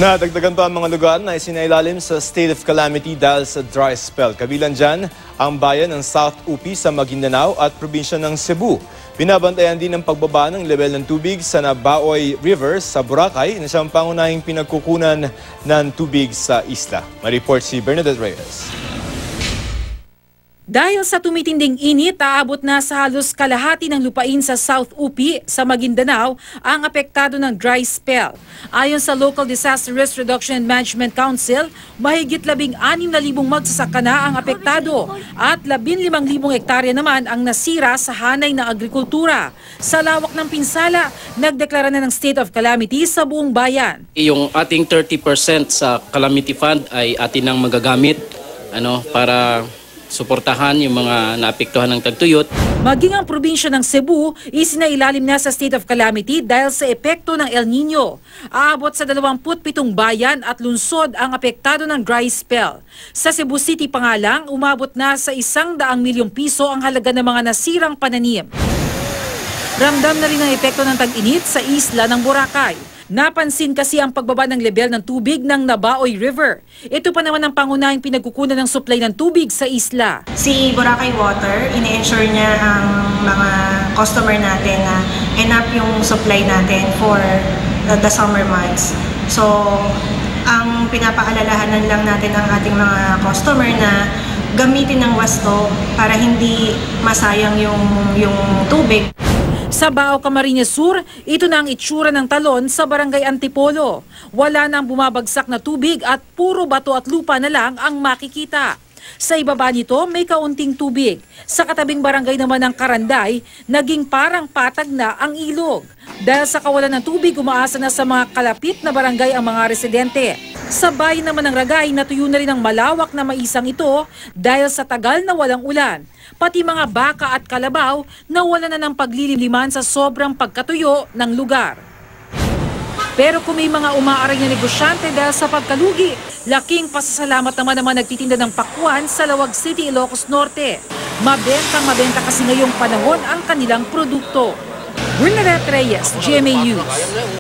Nadagdagan pa ang mga lugar na isinailalim sa state of calamity dahil sa dry spell. Kabilang dyan ang bayan ng South Upi sa Maguindanao at probinsya ng Cebu. Binabantayan din ang pagbaba ng level ng tubig sa Nabaoy River sa Boracay na siyang pangunahing pinagkukunan ng tubig sa isla. May-report si Bernadette Reyes. Dahil sa tumitinding init, aabot na sa halos kalahati ng lupain sa South Upi sa Maguindanao ang apektado ng dry spell. Ayon sa Local Disaster Risk Reduction and Management Council, mahigit 16,000 magsasaka na ang apektado at 15,000 hektarya naman ang nasira sa hanay ng agrikultura. Sa lawak ng pinsala, nagdeklara na ng state of calamity sa buong bayan. Yung ating 30% sa calamity fund ay atin nang magagamit para suportahan yung mga naapektuhan ng tagtuyot. Maging ang probinsya ng Cebu, isinailalim na sa state of calamity dahil sa epekto ng El Nino. Aabot sa 27 bayan at lungsod ang apektado ng dry spell. Sa Cebu City pa nga lang, umabot na sa 100 milyong piso ang halaga ng mga nasirang pananim. Ramdam na rin ang epekto ng tag-init sa isla ng Boracay. Napansin kasi ang pagbaba ng level ng tubig ng Nabaoy River. Ito pa naman ang pangunahing pinagkukunan ng supply ng tubig sa isla. Si Boracay Water, ine-ensure niya ang mga customer natin na enough yung supply natin for the summer months. So, ang pinapaalalahanan lang natin ang ating mga customer na gamitin ng wasto para hindi masayang yung tubig. Sa Bao, Camarines Sur, ito na ang itsura ng talon sa Barangay Antipolo. Wala nang bumabagsak na tubig at puro bato at lupa na lang ang makikita. Sa ibaba nito, may kaunting tubig. Sa katabing barangay naman ng Karanday, naging parang patag na ang ilog. Dahil sa kawalan ng tubig, umaasa na sa mga kalapit na barangay ang mga residente. Sa bayan naman ng Ragay, natuyo na rin ang malawak na maisang ito dahil sa tagal na walang ulan. Pati mga baka at kalabaw nawala na ng paglililiman sa sobrang pagkatuyo ng lugar. Pero kung may mga umaaray na negosyante dahil sa pagkalugi, laking pasasalamat naman nagtitinda ng pakwan sa Lawag City, Ilocos Norte. Mabenta kasi ngayong panahon ang kanilang produkto. Bernadette Reyes, GMA News.